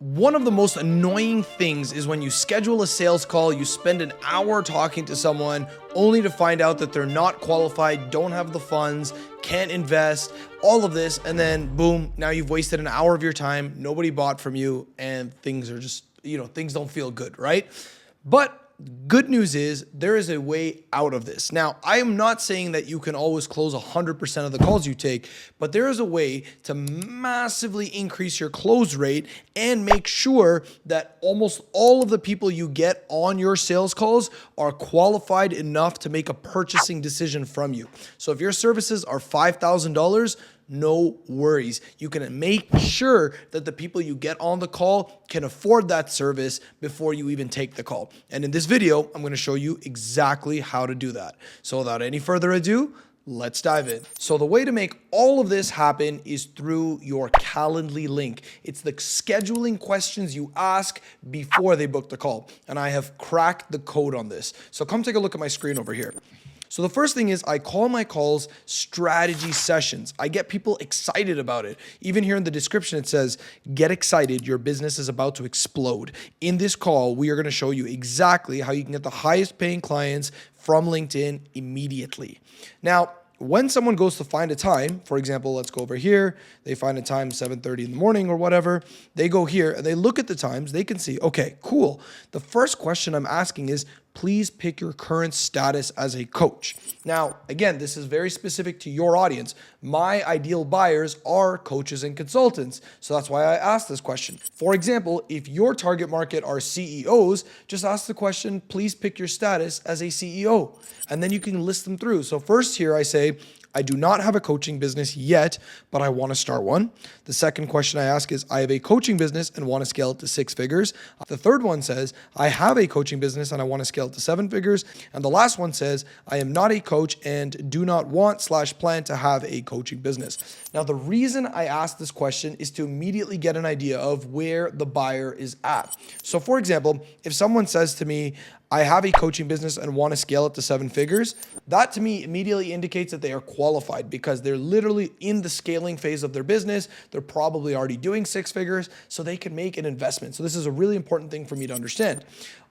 One of the most annoying things is when you schedule a sales call, you spend an hour talking to someone only to find out that they're not qualified, don't have the funds, can't invest, all of this, and then boom, now you've wasted an hour of your time, nobody bought from you, and things are just, things don't feel good, right? But good news is there is a way out of this. Now, I am not saying that you can always close 100% of the calls you take, but there is a way to massively increase your close rate and make sure that almost all of the people you get on your sales calls are qualified enough to make a purchasing decision from you. So if your services are $5,000, no worries. You can make sure that the people you get on the call can afford that service before you even take the call. And in this video, I'm going to show you exactly how to do that. So without any further ado, let's dive in. So the way to make all of this happen is through your Calendly link. It's the scheduling questions you ask before they book the call. And I have cracked the code on this. So come take a look at my screen over here. So the first thing is I call my calls strategy sessions. I get people excited about it. Even here in the description, it says, get excited, your business is about to explode. In this call, we are going to show you exactly how you can get the highest paying clients from LinkedIn immediately. Now, when someone goes to find a time, for example, let's go over here, they find a time 7:30 in the morning or whatever, they go here and they look at the times, they can see, okay, cool. The first question I'm asking is, please pick your current status as a coach. Now, again, this is very specific to your audience. My ideal buyers are coaches and consultants. So that's why I asked this question. For example, if your target market are CEOs, just ask the question, please pick your status as a CEO. And then you can list them through. So first here I say, I do not have a coaching business yet, but I want to start one. The second question I ask is, I have a coaching business and want to scale it to 6 figures. The third one says, I have a coaching business and I want to scale it to 7 figures. And the last one says, I am not a coach and do not want/plan to have a coaching business. Now, the reason I ask this question is to immediately get an idea of where the buyer is at. So for example, if someone says to me, I have a coaching business and want to scale it to 7 figures, that to me immediately indicates that they are qualified because they're literally in the scaling phase of their business. They're probably already doing 6 figures, so they can make an investment. So this is a really important thing for me to understand.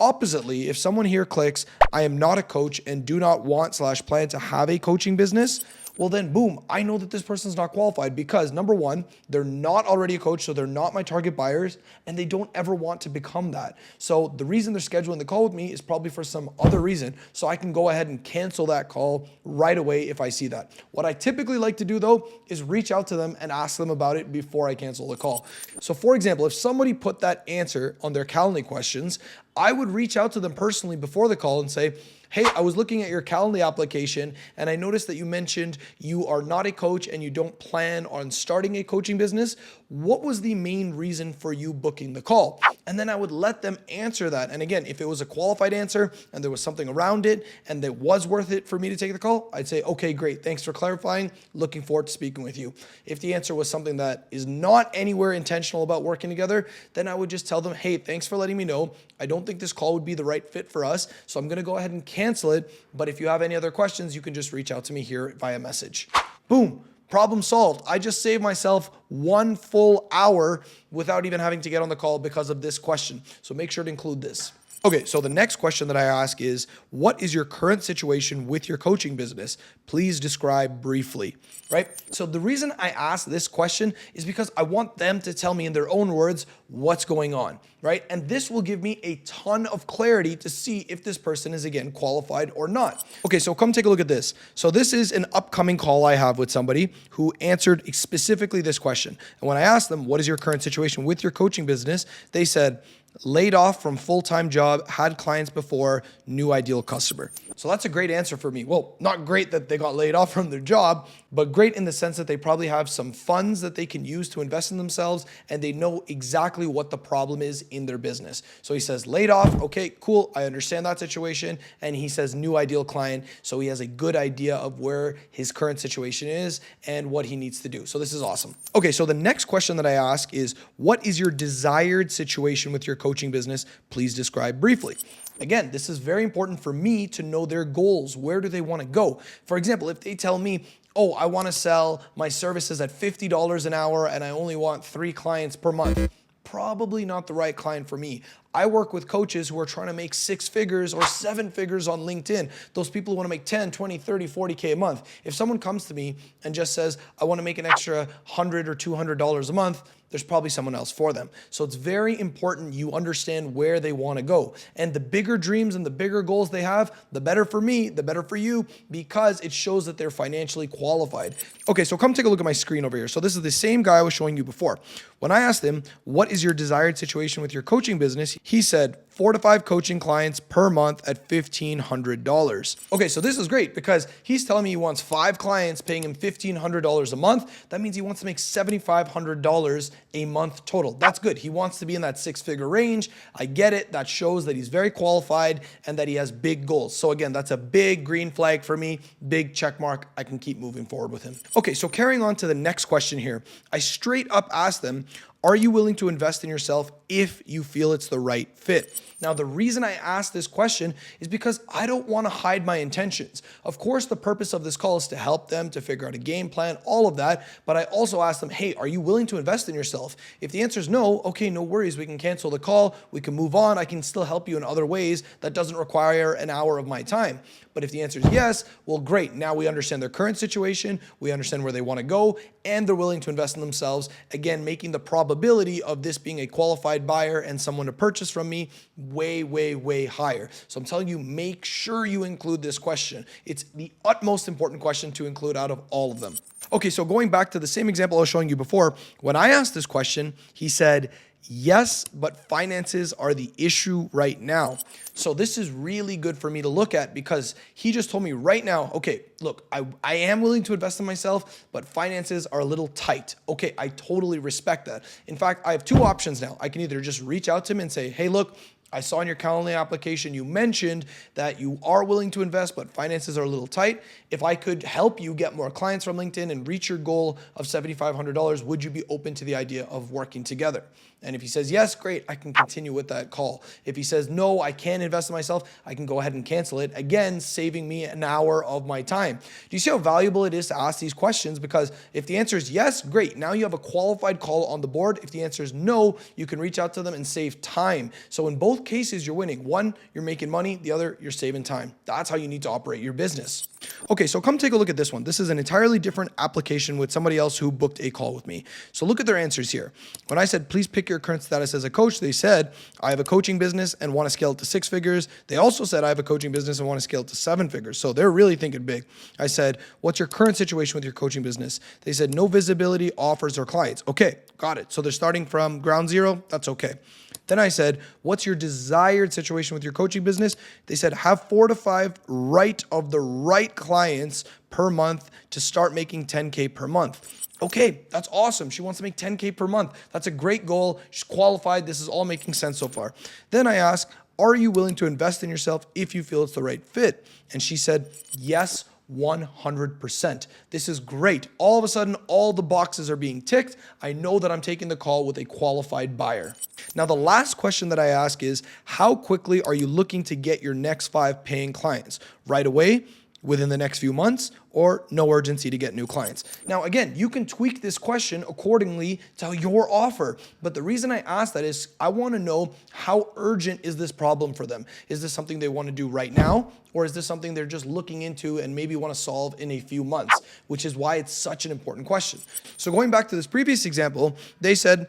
Oppositely, if someone here clicks, I am not a coach and do not want/plan to have a coaching business, well then boom, I know that this person's not qualified because number one, they're not already a coach, so they're not my target buyers, and they don't ever want to become that. So the reason they're scheduling the call with me is probably for some other reason, so I can go ahead and cancel that call right away if I see that. What I typically like to do though is reach out to them and ask them about it before I cancel the call. So for example, if somebody put that answer on their Calendly questions, I would reach out to them personally before the call and say, hey, I was looking at your Calendly application and I noticed that you mentioned you are not a coach and you don't plan on starting a coaching business. What was the main reason for you booking the call? And then I would let them answer that. And again, if it was a qualified answer and there was something around it and it was worth it for me to take the call, I'd say, okay, great. Thanks for clarifying. Looking forward to speaking with you. If the answer was something that is not anywhere intentional about working together, then I would just tell them, hey, thanks for letting me know. I don't think this call would be the right fit for us, so I'm going to go ahead and cancel it. But if you have any other questions, you can just reach out to me here via message. Boom. Problem solved. I just saved myself 1 full hour without even having to get on the call because of this question. So make sure to include this. Okay, so the next question that I ask is, what is your current situation with your coaching business? Please describe briefly, right? So the reason I ask this question is because I want them to tell me in their own words what's going on, right? And this will give me a ton of clarity to see if this person is, again, qualified or not. Okay, so come take a look at this. So this is an upcoming call I have with somebody who answered specifically this question. And when I asked them, what is your current situation with your coaching business? They said, laid off from full-time job, had clients before, new ideal customer. So that's a great answer for me. Well, not great that they got laid off from their job, but great in the sense that they probably have some funds that they can use to invest in themselves and they know exactly what the problem is in their business. So he says laid off, okay, cool, I understand that situation. And he says new ideal client, so he has a good idea of where his current situation is and what he needs to do. So this is awesome. Okay, so the next question that I ask is, what is your desired situation with your coaching business? Please describe briefly. Again, this is very important for me to know their goals. Where do they want to go? For example, if they tell me, oh, I want to sell my services at $50 an hour and I only want 3 clients per month. probably not the right client for me. I work with coaches who are trying to make 6 figures or 7 figures on LinkedIn. Those people who want to make 10, 20, 30, 40K a month. If someone comes to me and just says, I want to make an extra $100 or $200 a month, there's probably someone else for them. So it's very important you understand where they want to go. And the bigger dreams and the bigger goals they have, the better for me, the better for you, because it shows that they're financially qualified. Okay, so come take a look at my screen over here. So this is the same guy I was showing you before. When I asked him, what is your desired situation with your coaching business? He said 4 to 5 coaching clients per month at $1,500. Okay, so this is great because he's telling me he wants 5 clients paying him $1,500 a month. That means he wants to make $7,500 a month total. That's good. He wants to be in that 6-figure range. I get it. That shows that he's very qualified and that he has big goals. So again, that's a big green flag for me, big check mark. I can keep moving forward with him. Okay, so carrying on to the next question here, I straight up asked them, are you willing to invest in yourself if you feel it's the right fit? Now, the reason I asked this question is because I don't want to hide my intentions. Of course, the purpose of this call is to help them to figure out a game plan, all of that. But I also asked them, hey, are you willing to invest in yourself? If the answer is no, okay, no worries. We can cancel the call. We can move on. I can still help you in other ways. That doesn't require an hour of my time. But if the answer is yes, well, great. Now we understand their current situation. We understand where they want to go, and they're willing to invest in themselves. Again, making the probability of this being a qualified buyer and someone to purchase from me way, way, way higher. So I'm telling you, make sure you include this question. It's the utmost important question to include out of all of them. Okay, so going back to the same example I was showing you before, when I asked this question, he said, yes, but finances are the issue right now. So this is really good for me to look at because he just told me right now, okay, look, I am willing to invest in myself, but finances are a little tight. Okay, I totally respect that. In fact, I have 2 options now. I can either just reach out to him and say, hey, look, I saw in your Calendly application you mentioned that you are willing to invest, but finances are a little tight. If I could help you get more clients from LinkedIn and reach your goal of $7,500, would you be open to the idea of working together? And if he says yes, great, I can continue with that call. If he says no, I can't invest in myself, I can go ahead and cancel it, again, saving me an hour of my time. Do you see how valuable it is to ask these questions? Because if the answer is yes, great, now you have a qualified call on the board. If the answer is no, you can reach out to them and save time. So in both cases, you're winning. One, you're making money. The other, you're saving time. That's how you need to operate your business. Okay, so come take a look at this one. This is an entirely different application with somebody else who booked a call with me. So look at their answers here. When I said, please pick your current status as a coach, they said, I have a coaching business and want to scale it to 6 figures. They also said, I have a coaching business and want to scale it to 7 figures. So they're really thinking big. I said, what's your current situation with your coaching business? They said, no visibility, offers, or clients. Okay, got it. So they're starting from ground zero. That's okay. Then I said, what's your desired situation with your coaching business? They said, have 4 to 5 right clients per month to start making 10K per month. Okay, that's awesome. She wants to make 10K per month. That's a great goal. She's qualified. This is all making sense so far. Then I asked, are you willing to invest in yourself if you feel it's the right fit? And she said, yes, 100%. This is great. All of a sudden, all the boxes are being ticked. I know that I'm taking the call with a qualified buyer. Now, the last question that I ask is, how quickly are you looking to get your next 5 paying clients? Right away, within the next few months, or no urgency to get new clients? Now, again, you can tweak this question accordingly to your offer. But the reason I ask that is I want to know, how urgent is this problem for them? Is this something they want to do right now? Or is this something they're just looking into and maybe want to solve in a few months? Which is why it's such an important question. So going back to this previous example, they said,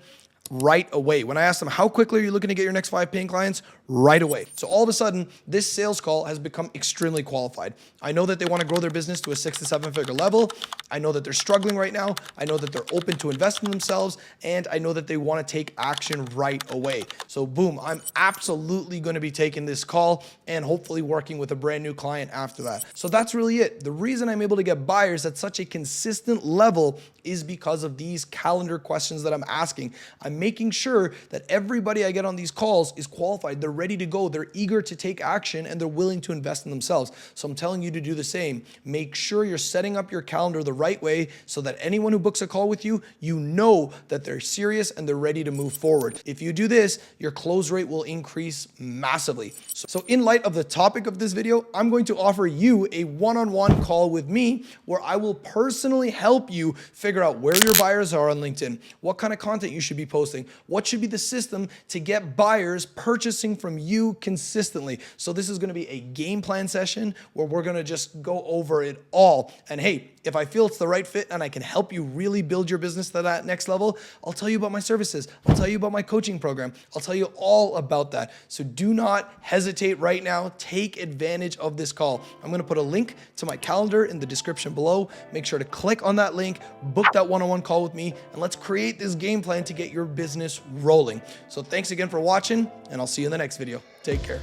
right away. When I asked them, how quickly are you looking to get your next 5 paying clients? Right away. So all of a sudden, this sales call has become extremely qualified. I know that they want to grow their business to a 6 to 7 figure level. I know that they're struggling right now. I know that they're open to invest in themselves, and I know that they want to take action right away. So boom, I'm absolutely going to be taking this call and hopefully working with a brand new client after that. So that's really it. The reason I'm able to get buyers at such a consistent level is because of these calendar questions that I'm asking. I'm making sure that everybody I get on these calls is qualified. They're ready to go. They're eager to take action, and they're willing to invest in themselves. So I'm telling you to do the same. Make sure you're setting up your calendar the right way so that anyone who books a call with you, you know that they're serious and they're ready to move forward. If you do this, your close rate will increase massively. So in light of the topic of this video, I'm going to offer you a one-on-one call with me where I will personally help you figure out where your buyers are on LinkedIn, what kind of content you should be posting, posting? What should be the system to get buyers purchasing from you consistently? So this is going to be a game plan session where we're going to just go over it all. And hey, if I feel it's the right fit and I can help you really build your business to that next level, I'll tell you about my services. I'll tell you about my coaching program. I'll tell you all about that. So do not hesitate right now. Take advantage of this call. I'm going to put a link to my calendar in the description below. Make sure to click on that link, book that one-on-one call with me, and let's create this game plan to get your business rolling. So thanks again for watching, and I'll see you in the next video. Take care.